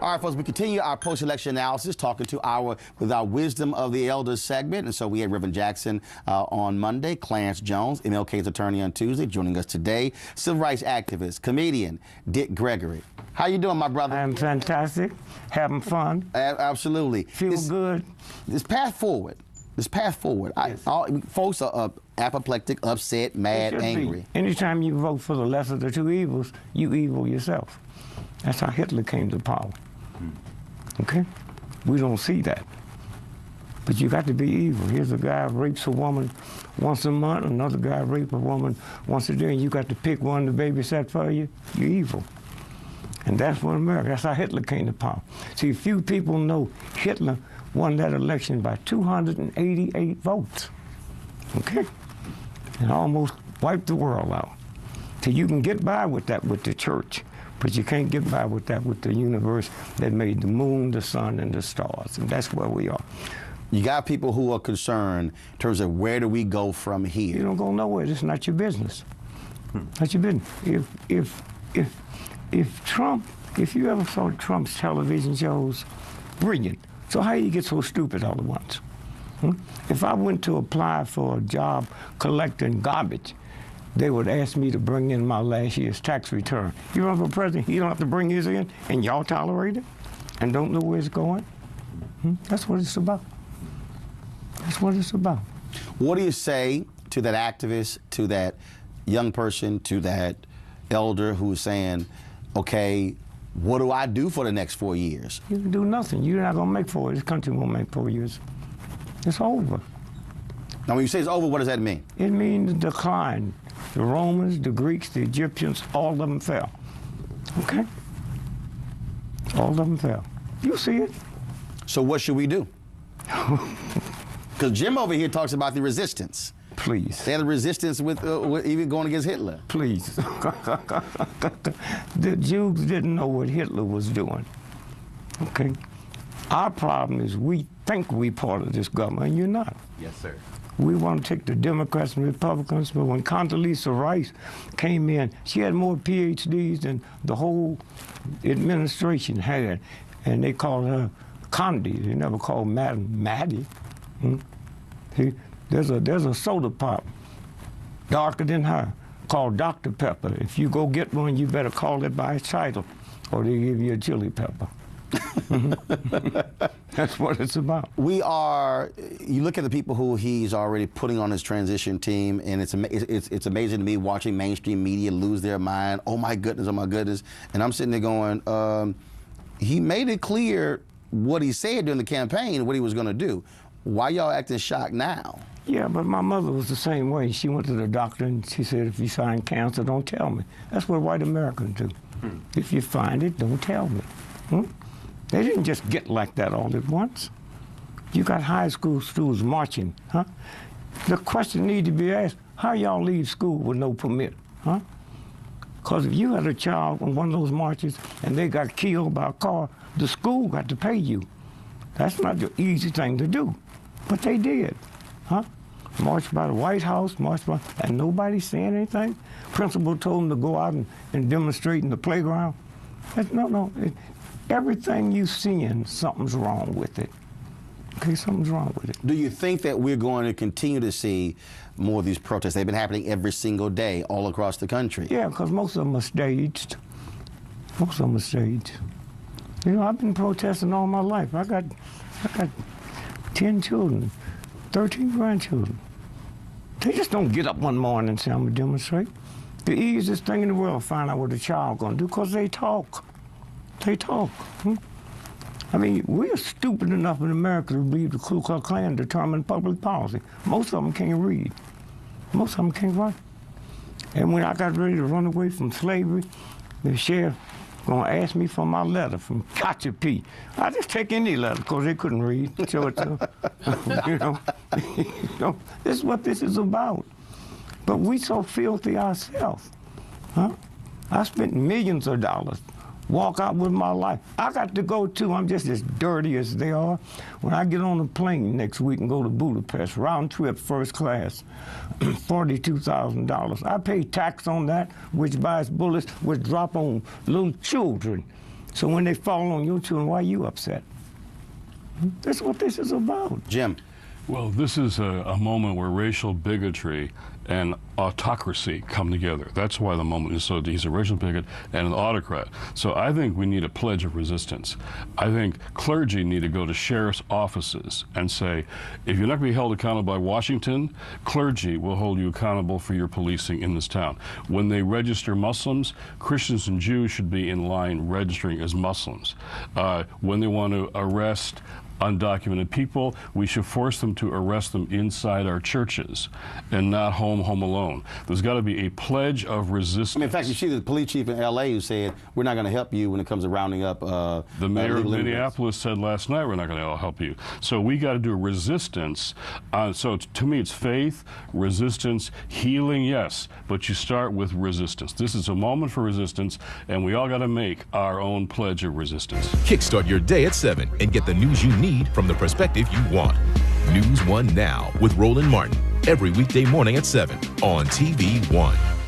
All right, folks, we continue our post-election analysis, talking to with our Wisdom of the Elders segment. And so we had Reverend Jackson on Monday, Clarence Jones, MLK's attorney on Tuesday, joining us today, civil rights activist, comedian, Dick Gregory. How you doing, my brother? I'm fantastic, having fun. Absolutely. Feel good. This path forward. Yes. Folks are apoplectic, upset, mad, angry. Anytime you vote for the lesser of the two evils, you evil yourself. That's how Hitler came to power. Okay? We don't see that. But you got to be evil. Here's a guy who rapes a woman once a month, another guy rapes a woman once a day, and you got to pick one to babysit for you. You're evil. And that's what America, that's how Hitler came to power. See, few people know Hitler won that election by 288 votes. Okay? And almost wiped the world out. So you can get by with that with the church, but you can't get by with that with the universe that made the moon, the sun, and the stars. And that's where we are. You got people who are concerned in terms of where do we go from here? You don't go nowhere. It's not your business. Not your business. If Trump, if you ever saw Trump's television shows, brilliant. So how you get so stupid all at once? If I went to apply for a job collecting garbage, they would ask me to bring in my last year's tax return. You run for president, you don't have to bring his in, and y'all tolerate it and don't know where it's going? That's what it's about. That's what it's about. What do you say to that activist, to that young person, to that elder who's saying, okay, what do I do for the next 4 years? You can do nothing. You're not going to make 4 years. This country won't make 4 years. It's over. Now, when you say it's over, what does that mean? It means decline. The Romans, the Greeks, the Egyptians, all of them fell. Okay? All of them fell. You see it. So what should we do? Because Jim over here talks about the resistance. Please. They had the resistance with even going against Hitler. Please. The Jews didn't know what Hitler was doing. Okay? Our problem is we think we're part of this government, and you're not. Yes, sir. We want to take the Democrats and Republicans, but when Condoleezza Rice came in, she had more PhDs than the whole administration had, and they called her Condi. They never called Madam Maddie. See, there's a soda pop darker than her called Dr. Pepper. If you go get one, you better call it by its title, or they give you a chili pepper. That's what it's about. You look at the people who he's already putting on his transition team, and it's amazing to me watching mainstream media lose their mind. Oh my goodness, oh my goodness. And I'm sitting there going, he made it clear what he said during the campaign, what he was going to do. Why y'all acting shocked now? Yeah, but my mother was the same way. She went to the doctor and she said, if you find cancer, don't tell me. That's what white Americans do. If you find it, don't tell me. They didn't just get like that all at once. You got high school students marching, huh? The question need to be asked, how y'all leave school with no permit, huh? Because if you had a child on one of those marches and they got killed by a car, the school got to pay you. That's not the easy thing to do, but they did, huh? Marched by the White House, and nobody saying anything. Principal told them to go out and demonstrate in the playground. No. Everything you're seeing, something's wrong with it. Okay, something's wrong with it. Do you think that we're going to continue to see more of these protests? They've been happening every single day all across the country. Yeah, because most of them are staged. Most of them are staged. You know, I've been protesting all my life. I got 10 children, 13 grandchildren. They just don't get up one morning and say, I'm going to demonstrate. The easiest thing in the world, find out what a child going to do, because they talk. They talk. I mean, we're stupid enough in America to believe the Ku Klux Klan determined public policy. Most of them can't read. Most of them can't write. And when I got ready to run away from slavery, the sheriff gonna ask me for my letter from Gotcha P. I just take any letter because they couldn't read. Show it to them. You know, this is what this is about. But we so filthy ourselves, huh? I spent millions of dollars walk out with my life. I got to go too. I'm just as dirty as they are. When I get on a plane next week and go to Budapest, round trip, first class, $42,000. I pay tax on that, which buys bullets, which drop on little children. So when they fall on your children, why are you upset? That's what this is about. Jim. Well, this is a moment where racial bigotry and autocracy come together. That's why the moment is so. He's a racial bigot and an autocrat. So I think we need a pledge of resistance. I think clergy need to go to sheriff's offices and say, if you're not going to be held accountable by Washington, clergy will hold you accountable for your policing in this town. When they register Muslims, Christians and Jews should be in line registering as Muslims. When they want to arrest undocumented people, we should force them to arrest them inside our churches and not home alone. There's got to be a pledge of resistance. I mean, in fact, you see the police chief in L.A. who said, we're not going to help you when it comes to rounding up the mayor of Minneapolis said last night, we're not going to help you. So we got to do resistance. So to me, it's faith, resistance, healing, yes, but you start with resistance. This is a moment for resistance, and we all got to make our own pledge of resistance. Kickstart your day at 7 and get the news you need from the perspective you want. News 1 Now with Roland Martin, every weekday morning at 7 on TV 1.